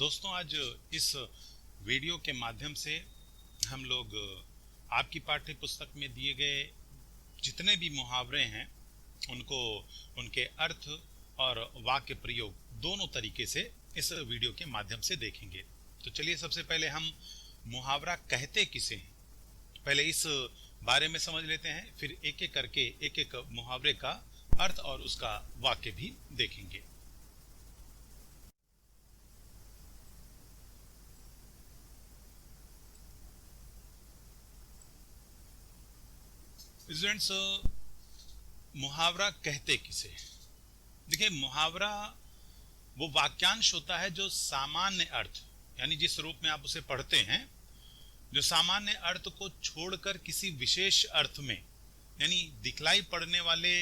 दोस्तों, आज इस वीडियो के माध्यम से हम लोग आपकी पाठ्य पुस्तक में दिए गए जितने भी मुहावरे हैं उनको उनके अर्थ और वाक्य प्रयोग दोनों तरीके से इस वीडियो के माध्यम से देखेंगे। तो चलिए, सबसे पहले हम मुहावरा कहते किसे हैं पहले इस बारे में समझ लेते हैं, फिर एक एक करके एक एक मुहावरे का अर्थ और उसका वाक्य भी देखेंगे। स्टूडेंट्स, मुहावरा कहते किसे? देखिए, मुहावरा वो वाक्यांश होता है जो सामान्य अर्थ यानी जिस रूप में आप उसे पढ़ते हैं, जो सामान्य अर्थ को छोड़कर किसी विशेष अर्थ में यानी दिखलाई पड़ने वाले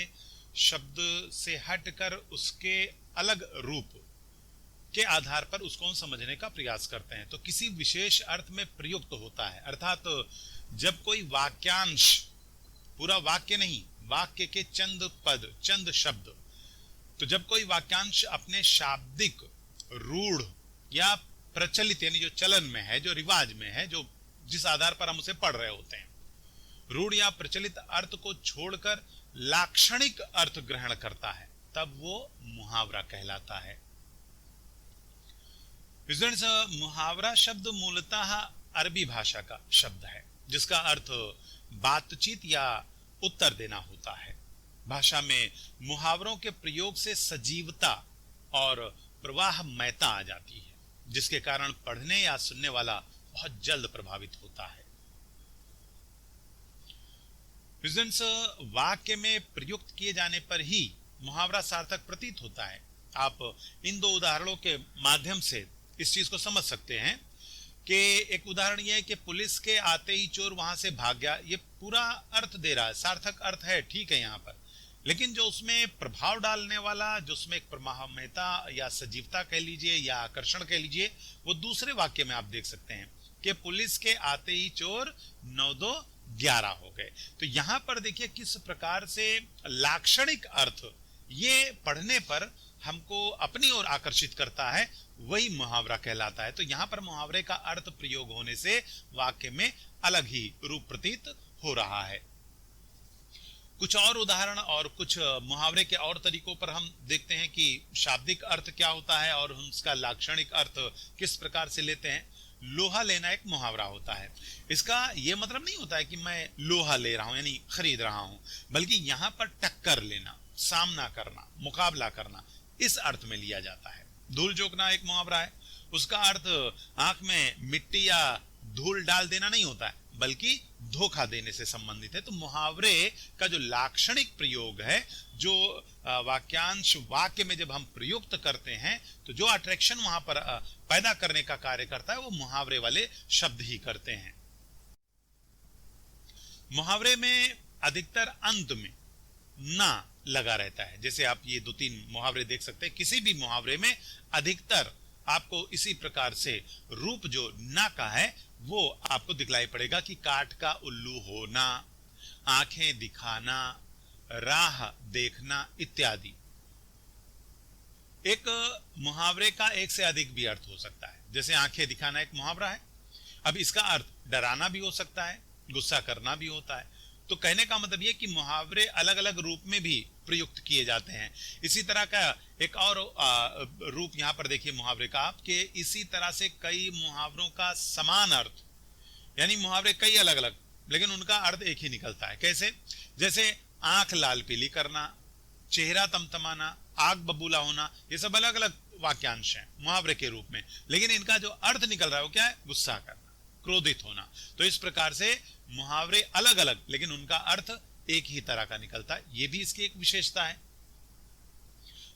शब्द से हटकर उसके अलग रूप के आधार पर उसको हम समझने का प्रयास करते हैं। तो किसी विशेष अर्थ में प्रयुक्त होता है, अर्थात जब कोई वाक्यांश, पूरा वाक्य नहीं, वाक्य के चंद पद, चंद शब्द, तो जब कोई वाक्यांश अपने शाब्दिक, रूढ़ या प्रचलित यानी जो चलन में है, जो रिवाज में है, जो जिस आधार पर हम उसे पढ़ रहे होते हैं, रूढ़ या प्रचलित अर्थ को छोड़कर लाक्षणिक अर्थ ग्रहण करता है, तब वो मुहावरा कहलाता है। मुहावरा शब्द मूलतः अरबी भाषा का शब्द है जिसका अर्थ बातचीत या उत्तर देना होता है। भाषा में मुहावरों के प्रयोग से सजीवता और प्रवाहमयता आ जाती है, जिसके कारण पढ़ने या सुनने वाला बहुत जल्द प्रभावित होता है। वाक्य में प्रयुक्त किए जाने पर ही मुहावरा सार्थक प्रतीत होता है। आप इन दो उदाहरणों के माध्यम से इस चीज को समझ सकते हैं कि एक उदाहरण यह है कि पुलिस के आते ही चोर वहां से भाग गया। ये पूरा अर्थ दे रहा है, सार्थक अर्थ है, ठीक है यहाँ पर, लेकिन जो उसमें प्रभाव डालने वाला, जो उसमें एक प्रवाहमयता या सजीवता कह लीजिए या आकर्षण कह लीजिए, वो दूसरे वाक्य में आप देख सकते हैं कि पुलिस के आते ही चोर 9-2-11 हो गए। तो यहां पर देखिए किस प्रकार से लाक्षणिक अर्थ ये पढ़ने पर हमको अपनी ओर आकर्षित करता है, वही मुहावरा कहलाता है। तो यहां पर मुहावरे का अर्थ प्रयोग होने से वाक्य में अलग ही रूप प्रतीत हो रहा है। कुछ और उदाहरण और कुछ मुहावरे के और तरीकों पर हम देखते हैं कि शाब्दिक अर्थ क्या होता है और उसका लाक्षणिक अर्थ किस प्रकार से लेते हैं। लोहा लेना एक मुहावरा होता है। इसका यह मतलब नहीं होता है कि मैं लोहा ले रहा हूं यानी खरीद रहा हूं, बल्कि यहां पर टक्कर लेना, सामना करना, मुकाबला करना, इस अर्थ में लिया जाता है। धूल झोंकना एक मुहावरा है। उसका अर्थ आंख में मिट्टी या धूल डाल देना नहीं होता है, बल्कि धोखा देने से संबंधित है। तो मुहावरे का जो लाक्षणिक प्रयोग है, जो वाक्यांश वाक्य में जब हम प्रयुक्त करते हैं, तो जो अट्रैक्शन वहां पर पैदा करने का कार्य करता है, वो मुहावरे वाले शब्द ही करते हैं। मुहावरे में अधिकतर अंत में ना लगा रहता है। जैसे आप ये 2-3 मुहावरे देख सकते हैं, किसी भी मुहावरे में अधिकतर आपको इसी प्रकार से रूप जो ना का है वो आपको दिखलाई पड़ेगा कि काठ का उल्लू होना, आंखें दिखाना, राह देखना इत्यादि। एक मुहावरे का एक से अधिक भी अर्थ हो सकता है। जैसे आंखें दिखाना एक मुहावरा है, अब इसका अर्थ डराना भी हो सकता है, गुस्सा करना भी होता है। तो कहने का मतलब यह कि मुहावरे अलग अलग रूप में भी प्रयुक्त किए जाते हैं। इसी तरह का एक और रूप यहां पर देखिए मुहावरे का, आपके इसी तरह से कई मुहावरों का समान अर्थ, यानी मुहावरे कई अलग अलग लेकिन उनका अर्थ एक ही निकलता है। कैसे? जैसे आंख लाल पीली करना, चेहरा तमतमाना, आग बबूला होना, ये सब अलग अलग वाक्यांश हैं मुहावरे के रूप में, लेकिन इनका जो अर्थ निकल रहा है वो क्या है? गुस्सा करना, क्रोधित होना। तो इस प्रकार से मुहावरे अलग अलग लेकिन उनका अर्थ एक ही तरह का निकलता है। यह भी इसकी एक विशेषता है।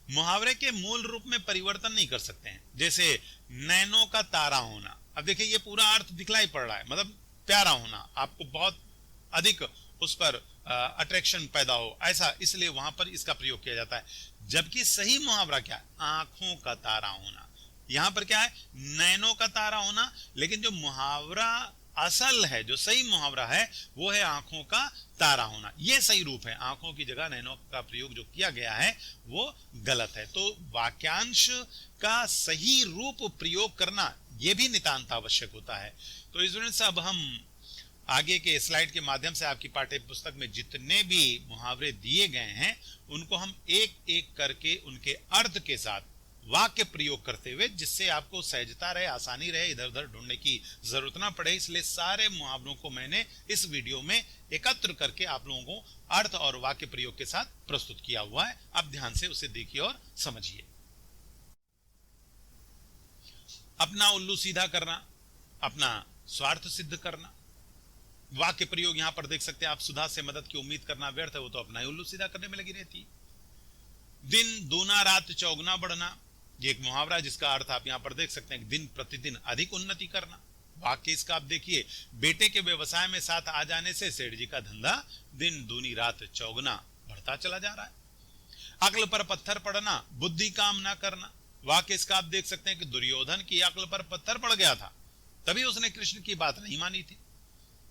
मुहावरे के मूल रूप में परिवर्तन नहीं कर सकते हैं। जैसे नैनों का तारा होना, अब देखिए ये पूरा अर्थ दिखलाई पड़ रहा है, मतलब प्यारा होना, आपको बहुत अधिक उस पर अट्रैक्शन पैदा हो, ऐसा, इसलिए वहां पर इसका प्रयोग किया जाता है। जबकि सही मुहावरा क्या है? आंखों का तारा होना। यहां पर क्या है? नैनों का तारा होना, लेकिन जो मुहावरा असल है, जो सही मुहावरा है वो है आंखों का तारा होना। ये सही रूप है, आंखों की जगह नैनों का प्रयोग जो किया गया है वो गलत है। तो वाक्यांश का सही रूप प्रयोग करना ये भी नितांत आवश्यक होता है। तो स्टूडेंट्स, अब हम आगे के स्लाइड के माध्यम से आपकी पाठ्य पुस्तक में जितने भी मुहावरे दिए गए हैं उनको हम एक एक करके उनके अर्थ के साथ वाक्य प्रयोग करते हुए, जिससे आपको सहजता रहे, आसानी रहे, इधर उधर ढूंढने की जरूरत ना पड़े, इसलिए सारे मुहावरों को मैंने इस वीडियो में एकत्र करके आप लोगों को अर्थ और वाक्य प्रयोग के साथ प्रस्तुत किया हुआ है। आप ध्यान से उसे देखिए और समझिए। अपना उल्लू सीधा करना, अपना स्वार्थ सिद्ध करना। वाक्य प्रयोग यहां पर देख सकते हैं आप। सुधा से मदद की उम्मीद करना व्यर्थ है, वो तो अपना ही उल्लू सीधा करने में लगी रहती है। दिन दूना रात चौगुना बढ़ना, ये एक मुहावरा है जिसका अर्थ आप यहां पर देख सकते हैं, दिन प्रतिदिन अधिक उन्नति करना। वाक्य इसका आप देखिए, बेटे के व्यवसाय में साथ आ जाने से सेठ जी का धंधा दिन दूनी रात चौगुना बढ़ता चला जा रहा है। अक्ल पर पत्थर पड़ना, बुद्धि काम ना करना। वाक्य इसका आप देख सकते हैं कि दुर्योधन की अक्ल पर पत्थर पड़ गया था, तभी उसने कृष्ण की बात नहीं मानी थी।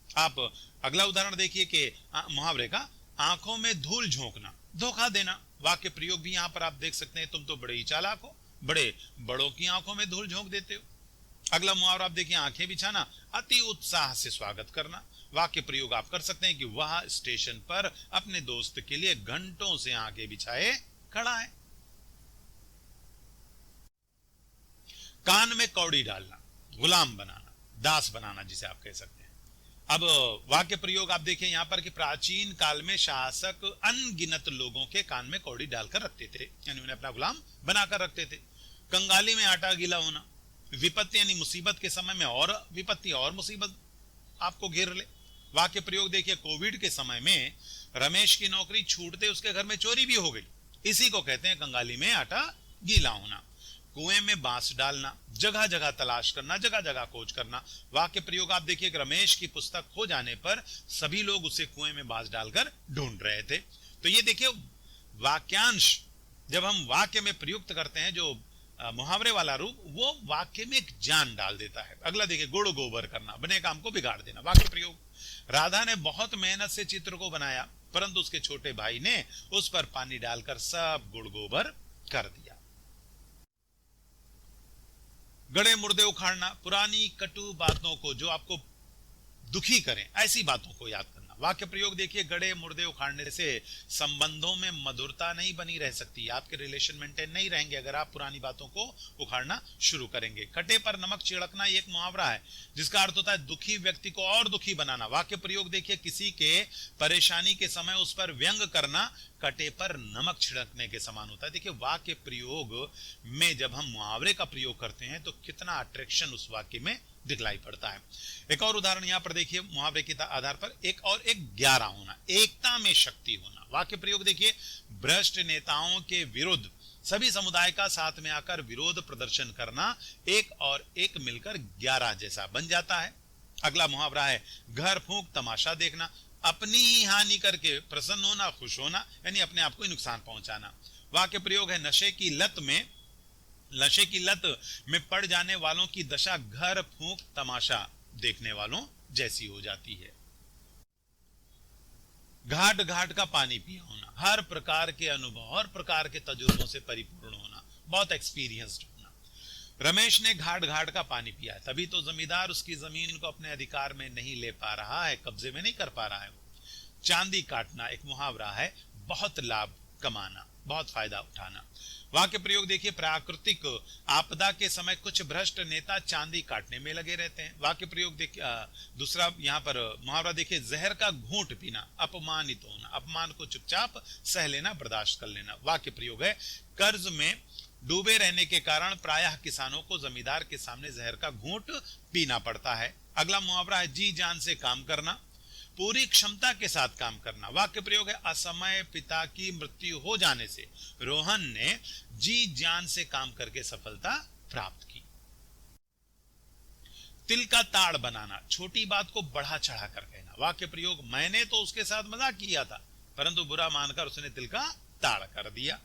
आप अगला उदाहरण देखिए कि मुहावरे का आंखों में धूल झोंकना, धोखा देना। वाक्य प्रयोग भी यहां पर आप देख सकते हैं, तुम तो बड़े ही चालाक हो, बड़े बड़ों की आंखों में धूल झोंक देते हो। अगला मुहावरा आप देखिए, आंखें बिछाना, अति उत्साह से स्वागत करना। वाक्य प्रयोग आप कर सकते हैं कि वह स्टेशन पर अपने दोस्त के लिए घंटों से आंखें बिछाए खड़ा है। कान में कौड़ी डालना, गुलाम बनाना, दास बनाना जिसे आप कह सकते हैं। अब वाक्य प्रयोग आप देखिए यहां पर कि प्राचीन काल में शासक अनगिनत लोगों के कान में कौड़ी डालकर रखते थे, यानी उन्हें अपना गुलाम बनाकर रखते थे। कंगाली में आटा गीला होना, विपत्ति यानी मुसीबत के समय में और विपत्ति और मुसीबत आपको घेर ले। वाक्य प्रयोग देखिए, कोविड के समय में रमेश की नौकरी छूटते उसके घर में चोरी भी हो गई, इसी को कहते हैं कंगाली में आटा गीला होना। कुएं में बांस डालना, जगह जगह तलाश करना, जगह जगह खोज करना। वाक्य प्रयोग आप देखिए, रमेश की पुस्तक खो जाने पर सभी लोग उसे कुएं में बांस डालकर ढूंढ रहे थे। तो ये देखिए, वाक्यांश जब हम वाक्य में प्रयुक्त करते हैं, जो मुहावरे वाला रूप, वो वाक्य में एक जान डाल देता है। अगला देखिए, गुड़ गोबर करना, बने काम को बिगाड़ देना। वाक्य प्रयोग, राधा ने बहुत मेहनत से चित्र को बनाया, परंतु उसके छोटे भाई ने उस पर पानी डालकर सब गुड़ गोबर कर दिया। गड़े मुर्दे उखाड़ना, पुरानी कटु बातों को, जो आपको दुखी करें ऐसी बातों को याद करना। वाक्य प्रयोग देखिए, गड़े मुर्दे उखाड़ने से संबंधों में मधुरता नहीं बनी रह सकती, आपके रिलेशन मेंटेन नहीं रहेंगे अगर आप पुरानी बातों को उखाड़ना शुरू करेंगे। खटे पर नमक छिड़कना, ये एक मुहावरा है जिसका अर्थ होता है दुखी व्यक्ति को और दुखी बनाना। वाक्य प्रयोग देखिए, किसी के परेशानी के समय उस पर व्यंग करना कटे पर नमक छिड़कने के समान होता है। देखिए, वाक्य प्रयोग में जब हम मुहावरे का प्रयोग करते हैं तो कितना अट्रैक्शन उस वाक्य में दिखलाई पड़ता है। एक और उदाहरण यहां पर देखिए, मुहावरे के आधार पर, एक और एक 11 होना, एकता में शक्ति होना। वाक्य प्रयोग देखिए, भ्रष्ट नेताओं के विरुद्ध सभी समुदाय का साथ में आकर विरोध प्रदर्शन करना, एक और एक मिलकर 11 जैसा बन जाता है। अगला मुहावरा है घर फूंक तमाशा देखना, अपनी ही हानि करके प्रसन्न होना, खुश होना, यानी अपने आप को ही नुकसान पहुंचाना। वाक्य प्रयोग है नशे की लत में पड़ जाने वालों की दशा घर फूंक तमाशा देखने वालों जैसी हो जाती है। घाट घाट का पानी पिया होना, हर प्रकार के अनुभव, हर प्रकार के तजुर्बों से परिपूर्ण होना, बहुत एक्सपीरियंस्ड होना। रमेश ने घाट घाट का पानी पिया है, तभी तो जमींदार उसकी जमीन को अपने अधिकार में नहीं ले पा रहा है, कब्जे में नहीं कर पा रहा है वो। चांदी काटना एक मुहावरा है, बहुत लाभ कमाना, बहुत फायदा उठाना। वाक्य प्रयोग देखिए, प्राकृतिक आपदा के समय कुछ भ्रष्ट नेता चांदी काटने में लगे रहते हैं। वाक्य प्रयोग देखिए, दूसरा यहां पर मुहावरा देखिए, जहर का घूंट पीना, अपमानित होना, अपमान को चुपचाप सह लेना, बर्दाश्त कर लेना। वाक्य प्रयोग है कर्ज में डूबे रहने के कारण प्रायः किसानों को जमींदार के सामने जहर का घूंट पीना पड़ता है। अगला मुहावरा है जी जान से काम करना, पूरी क्षमता के साथ काम करना। वाक्य प्रयोग है असमय पिता की मृत्यु हो जाने से रोहन ने जी जान से काम करके सफलता प्राप्त की। तिल का ताड़ बनाना, छोटी बात को बढ़ा चढ़ा कर कहना। वाक्य प्रयोग, मैंने तो उसके साथ मजाक किया था परंतु बुरा मानकर उसने तिल का ताड़ कर दिया।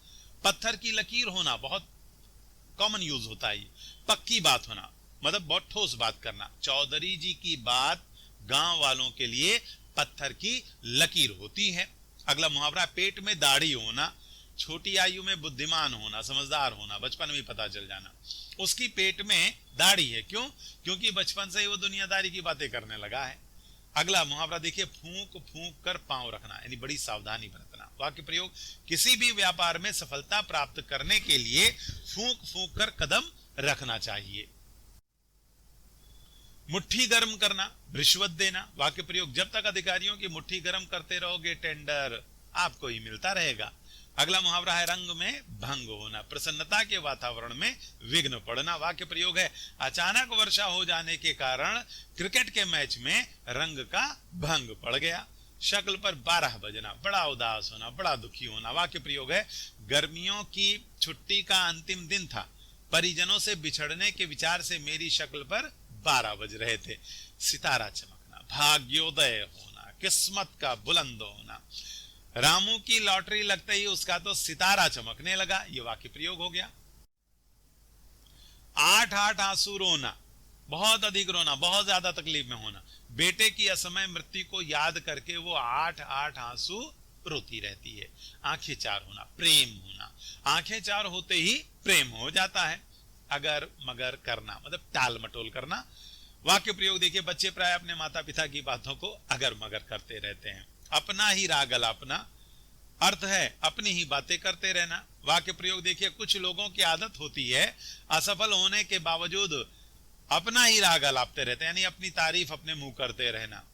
पत्थर की लकीर होना, बहुत कॉमन यूज होता है। पक्की बात होना मतलब बहुत ठोस बात करना। चौधरी जी की बात गांव वालों के लिए पत्थर की लकीर होती है। अगला मुहावरा, पेट में दाढ़ी होना, छोटी आयु में बुद्धिमान होना, समझदार होना, बचपन में पता चल जाना। उसकी पेट में दाढ़ी है, क्यों? क्योंकि बचपन से ही वो दुनियादारी की बातें करने लगा है। अगला मुहावरा देखिए, फूंक फूंक कर पांव रखना, यानी बड़ी सावधानी बरतना। वाक्य प्रयोग, किसी भी व्यापार में सफलता प्राप्त करने के लिए फूंक फूंक कर कदम रखना चाहिए। मुट्ठी गर्म करना, रिश्वत देना। वाक्य प्रयोग, जब तक अधिकारियों की मुट्ठी गर्म करते रहोगे टेंडर आपको ही मिलता रहेगा। अगला मुहावरा है, रंग में भंग होना, प्रसन्नता के वातावरण में विघ्न पड़ना। वाक्य प्रयोग है, अचानक वर्षा हो जाने के कारण क्रिकेट के मैच में रंग का भंग पड़ गया। शक्ल पर 12 बजना, बड़ा उदास होना, बड़ा दुखी होना। वाक्य प्रयोग है, गर्मियों की छुट्टी का अंतिम दिन था, परिजनों से बिछड़ने के विचार से मेरी शक्ल पर 12 बज रहे थे। सितारा चमकना, भाग्योदय होना, किस्मत का बुलंद होना। रामू की लॉटरी लगते ही उसका तो सितारा चमकने लगा। ये वाक्य प्रयोग हो गया। 8 आंसू रोना, बहुत अधिक रोना, बहुत ज्यादा तकलीफ में होना। बेटे की असमय मृत्यु को याद करके वो 8 आंसू रोती रहती है। आंखें चार होना, प्रेम होना, आंखें चार होते ही प्रेम हो जाता है। अगर मगर करना, मतलब टाल मटोल करना। वाक्य प्रयोग देखिए, बच्चे प्राय अपने माता पिता की बातों को अगर मगर करते रहते हैं। अपना ही रागल अपना, अर्थ है अपनी ही बातें करते रहना। वाक्य प्रयोग देखिए, कुछ लोगों की आदत होती है असफल होने के बावजूद अपना ही राग अलापते रहते हैं, यानी अपनी तारीफ अपने मुंह करते रहना।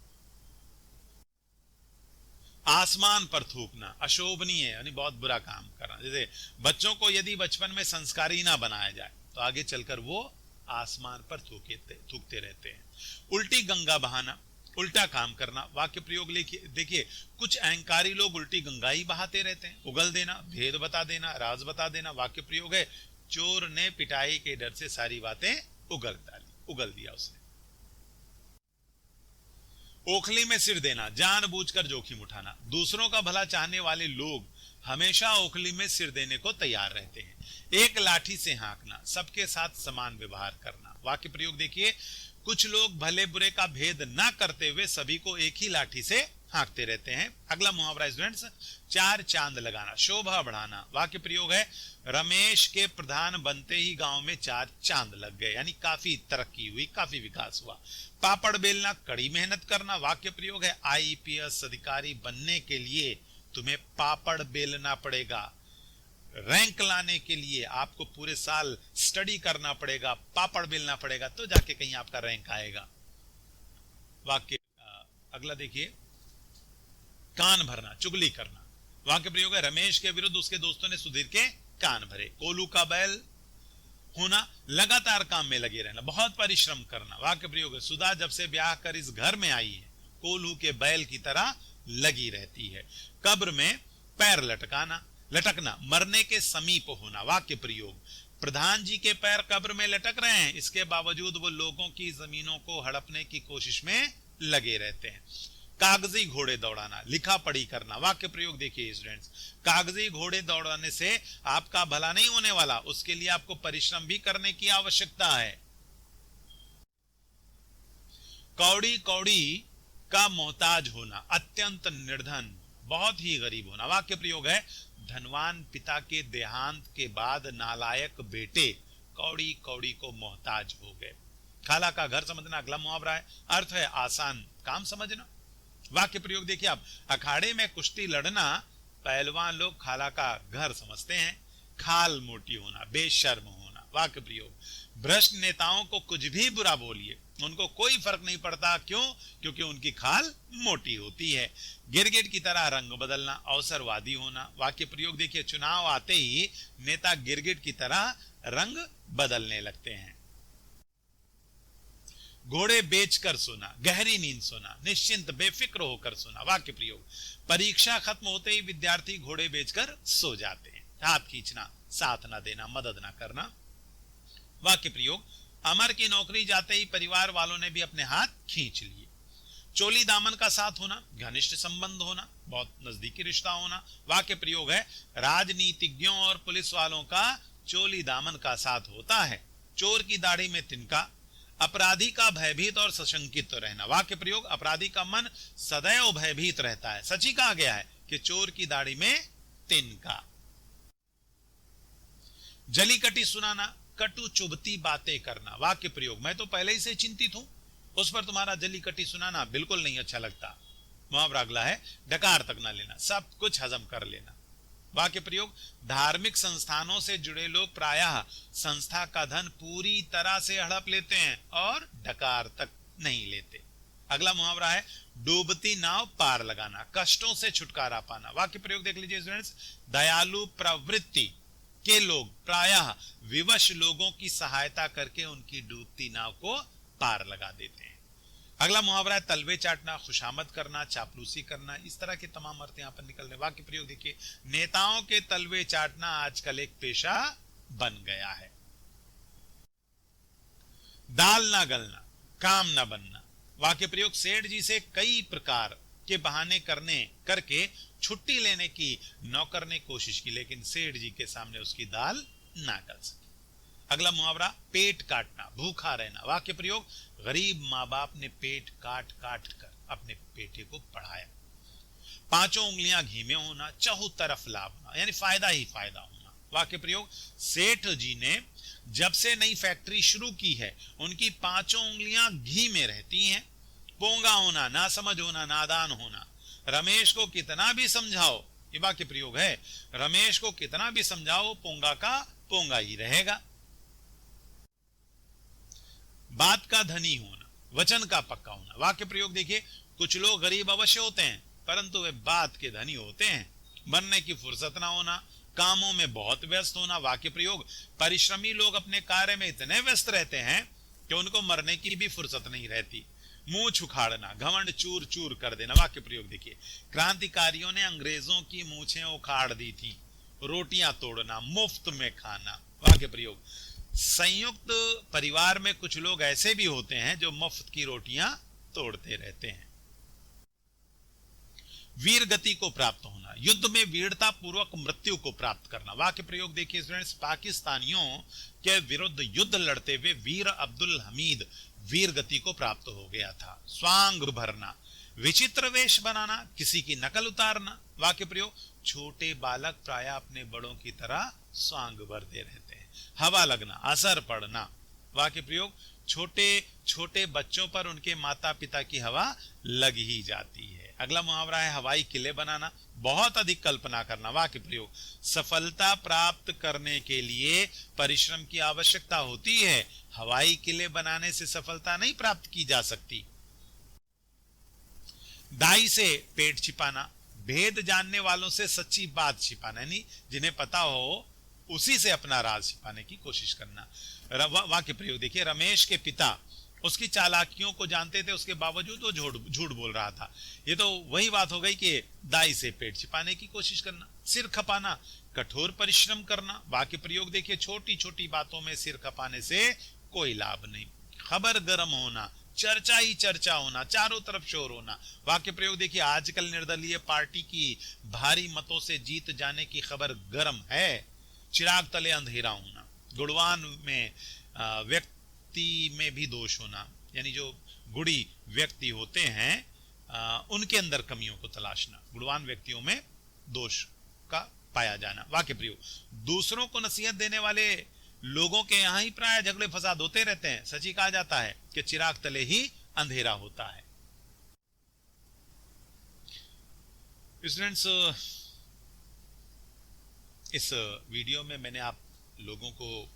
आसमान पर थूकना, अशोभनीय, यानी बहुत बुरा काम करना। जैसे बच्चों को यदि बचपन में संस्कारी ना बनाया जाए तो आगे चलकर वो आसमान पर थूकते रहते हैं। उल्टी गंगा बहाना, उल्टा काम करना। वाक्य प्रयोग देखिए, कुछ अहंकारी लोग उल्टी गंगा ही बहाते रहते हैं। उगल देना, भेद बता देना, राज बता देना। वाक्य प्रयोग है, चोर ने पिटाई के डर से सारी बातें उगल दिया उसने। ओखली में सिर देना, जानबूझकर जोखिम उठाना। दूसरों का भला चाहने वाले लोग हमेशा ओखली में सिर देने को तैयार रहते हैं। एक लाठी से हाँकना, सबके साथ समान व्यवहार करना। वाक्य प्रयोग देखिए, कुछ लोग भले बुरे का भेद ना करते हुए सभी को एक ही लाठी से हाँकते रहते हैं। अगला मुहावरा स्टूडेंट्स, 4 चांद लगाना, शोभा बढ़ाना। वाक्य प्रयोग है, रमेश के प्रधान बनते ही गांव में 4 चांद लग गए, यानी काफी तरक्की हुई, काफी विकास हुआ। पापड़ बेलना, कड़ी मेहनत करना। वाक्य प्रयोग है, आईपीएस अधिकारी बनने के लिए तुम्हें पापड़ बेलना पड़ेगा। रैंक लाने के लिए आपको पूरे साल स्टडी करना पड़ेगा, पापड़ बेलना पड़ेगा, तो जाके कहीं आपका रैंक आएगा। वाक्य अगला देखिए, कान भरना, चुगली करना। वाक्य प्रयोग है, रमेश के विरुद्ध उसके दोस्तों ने सुधीर के कान भरे। कोलू का बैल होना, लगातार काम में लगे रहना, बहुत परिश्रम करना। वाक्य प्रयोग है, सुधा जब से ब्याह कर इस घर में आई है कोल्हू के बैल की तरह लगी रहती है। कब्र में पैर लटकना, मरने के समीप होना। वाक्य प्रयोग, प्रधान जी के पैर कब्र में लटक रहे हैं, इसके बावजूद वो लोगों की जमीनों को हड़पने की कोशिश में लगे रहते हैं। कागजी घोड़े दौड़ाना, लिखा पढ़ी करना। वाक्य प्रयोग देखिए स्टूडेंट्स, कागजी घोड़े दौड़ाने से आपका भला नहीं होने वाला, उसके लिए आपको परिश्रम भी करने की आवश्यकता है। कौड़ी कौड़ी का मोहताज होना, अत्यंत निर्धन, बहुत ही गरीब होना। वाक्य प्रयोग है, धनवान पिता के देहांत के बाद नालायक बेटे कौड़ी कौड़ी को मोहताज हो गए। खाला का घर समझना अगला मुहावरा है, अर्थ है आसान काम समझना। वाक्य प्रयोग देखिए आप, अखाड़े में कुश्ती लड़ना पहलवान लोग खाला का घर समझते हैं। खाल मोटी होना, बेशर्म होना। वाक्य प्रयोग, भ्रष्ट नेताओं को कुछ भी बुरा बोलिए, उनको कोई फर्क नहीं पड़ता, क्यों? क्योंकि उनकी खाल मोटी होती है। गिरगिट की तरह रंग बदलना, अवसरवादी होना। वाक्य प्रयोग देखिए, चुनाव आते ही नेता गिरगिट की तरह रंग बदलने लगते हैं। घोड़े बेचकर सोना, गहरी नींद सोना, निश्चिंत बेफिक्र होकर सोना। वाक्य प्रयोग, परीक्षा खत्म होते ही विद्यार्थी घोड़े बेचकर सो जाते हैं। हाथ खींचना, साथ ना देना, मदद ना करना। वाक्य प्रयोग, अमर की नौकरी जाते ही परिवार वालों ने भी अपने हाथ खींच लिए। चोली दामन का साथ होना, घनिष्ठ संबंध होना, बहुत नजदीकी रिश्ता होना। वाक्य प्रयोग है, राजनीतिज्ञों और पुलिस वालों का चोली दामन का साथ होता है। चोर की दाढ़ी में तिनका, अपराधी का भयभीत और सशंकित रहना। वाक्य प्रयोग, अपराधी का मन सदैव भयभीत रहता है। सच ही कहा गया है कि चोर की दाढ़ी में तिनका। जली कटी सुनाना, कटु चुभती बातें करना। वाक्य प्रयोग, मैं तो पहले ही से चिंतित हूं, उस पर तुम्हारा जली कटी सुनाना बिल्कुल नहीं अच्छा लगता। मुहावरा अगला है, डकार तक ना लेना, सब कुछ हजम कर लेना। वाक्य प्रयोग, धार्मिक संस्थानों से जुड़े लोग प्रायः संस्था का धन पूरी तरह से हड़प लेते हैं और डकार तक नहीं लेते। अगला मुहावरा है, डूबती नाव पार लगाना, कष्टों से छुटकारा पाना। वाक्य प्रयोग देख लीजिए स्टूडेंट्स, दयालु प्रवृत्ति के लोग प्रायः विवश लोगों की सहायता करके उनकी डूबती नाव को पार लगा देते हैं। अगला मुहावरा है, तलवे चाटना, खुशामद करना, चापलूसी करना। इस तरह के तमाम अर्थ यहां पर निकल रहे। वाक्य प्रयोग देखिए, नेताओं के तलवे चाटना आजकल एक पेशा बन गया है। दाल ना गलना, काम ना बनना। वाक्य प्रयोग, सेठ जी से कई प्रकार के बहाने करके छुट्टी लेने की नौकर ने कोशिश की, लेकिन सेठ जी के सामने उसकी दाल ना गल सकी। अगला मुहावरा, पेट काटना, भूखा रहना। वाक्य प्रयोग, गरीब माँ बाप ने पेट काट काट कर अपने बेटे को पढ़ाया। पांचों उंगलियां घी में होना, चहु तरफ लाभ होना, यानी फायदा ही फायदा होना। वाक्य प्रयोग, सेठ जी ने जब से नई फैक्ट्री शुरू की है उनकी पांचों उंगलियां घी में रहती हैं। पोंगा होना, ना समझ होना, नादान होना। रमेश को कितना भी समझाओ, ये वाक्य प्रयोग है, रमेश को कितना भी समझाओ पोंगा का पोंगा ही रहेगा। बात का धनी होना, वचन का पक्का होना। वाक्य प्रयोग देखिए, कुछ लोग गरीब अवश्य होते हैं परंतु वे बात के धनी होते हैं। बनने की फुर्सत ना होना, कामों में बहुत व्यस्त होना। वाक्य प्रयोग, परिश्रमी लोग अपने कार्य में इतने व्यस्त रहते हैं कि उनको मरने की भी फुर्सत नहीं रहती। मूंछ उखाड़ना, घमंड चूर चूर कर देना। वाक्य प्रयोग देखिए, क्रांतिकारियों ने अंग्रेजों की मूछें उखाड़ दी थी। रोटियां तोड़ना, मुफ्त में खाना। वाक्य प्रयोग, संयुक्त परिवार में कुछ लोग ऐसे भी होते हैं जो मुफ्त की रोटियां तोड़ते रहते हैं। वीर गति को प्राप्त होना, युद्ध में वीरता पूर्वक मृत्यु को प्राप्त करना। वाक्य प्रयोग देखिए स्टूडेंट्स, पाकिस्तानियों के विरुद्ध युद्ध लड़ते हुए वीर अब्दुल हमीद वीर गति को प्राप्त हो गया था। स्वांग भरना, विचित्र वेश बनाना, किसी की नकल उतारना। वाक्य प्रयोग, छोटे बालक प्रायः अपने बड़ों की तरह स्वांग भरते रहते हैं। हवा लगना, असर पड़ना। वाक्य प्रयोग, छोटे छोटे बच्चों पर उनके माता पिता की हवा लग ही जाती है। अगला मुहावरा है, हवाई किले बनाना, बहुत अधिक कल्पना करना। वाक्य प्रयोग, सफलता प्राप्त करने के लिए परिश्रम की आवश्यकता होती है, हवाई किले बनाने से सफलता नहीं प्राप्त की जा सकती। दाई से पेट छिपाना, भेद जानने वालों से सच्ची बात छिपाना, यानी जिन्हें पता हो उसी से अपना राज छिपाने की कोशिश करना। वाक्य प्रयोग देखिए, रमेश के पिता उसकी चालाकियों को जानते थे, उसके बावजूद वो झूठ बोल रहा था। ये तो वही बात हो गई कि दाई से पेट छिपाने की कोशिश करना। सिर खपाना, कठोर परिश्रम करना। वाक्य प्रयोग देखिए, छोटी छोटी बातों में सिर खपाने से कोई लाभ नहीं। खबर गर्म होना, चर्चा ही चर्चा होना, चारों तरफ शोर होना। वाक्य प्रयोग देखिए, आजकल निर्दलीय पार्टी की भारी मतों से जीत जाने की खबर गर्म है। चिराग तले अंधेरा होना, गुणवान में व्यक्ति में भी दोष होना, यानी जो गुड़ी व्यक्ति होते हैं उनके अंदर कमियों को तलाशना। गुणवान व्यक्तियों में दोष का पाया जाना। वाक्य प्रयोग, दूसरों को नसीहत देने वाले लोगों के यहां ही प्राय झगड़े फसाद होते रहते हैं। सच ही कहा जाता है कि चिराग तले ही अंधेरा होता है। स्टूडेंट्स, इस वीडियो में मैंने आप लोगों को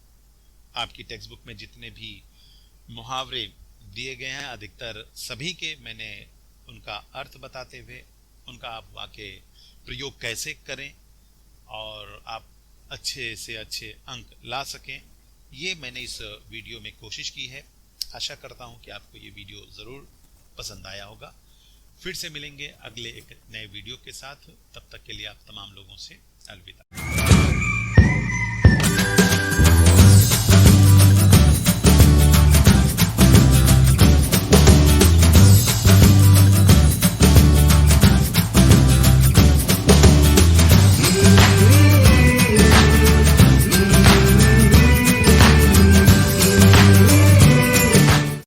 आपकी टेक्स्ट बुक में जितने भी मुहावरे दिए गए हैं अधिकतर सभी के मैंने उनका अर्थ बताते हुए उनका आप वाक्य प्रयोग कैसे करें और आप अच्छे से अच्छे अंक ला सकें, ये मैंने इस वीडियो में कोशिश की है। आशा करता हूं कि आपको ये वीडियो ज़रूर पसंद आया होगा। फिर से मिलेंगे अगले एक नए वीडियो के साथ। तब तक के लिए आप तमाम लोगों से अलविदा।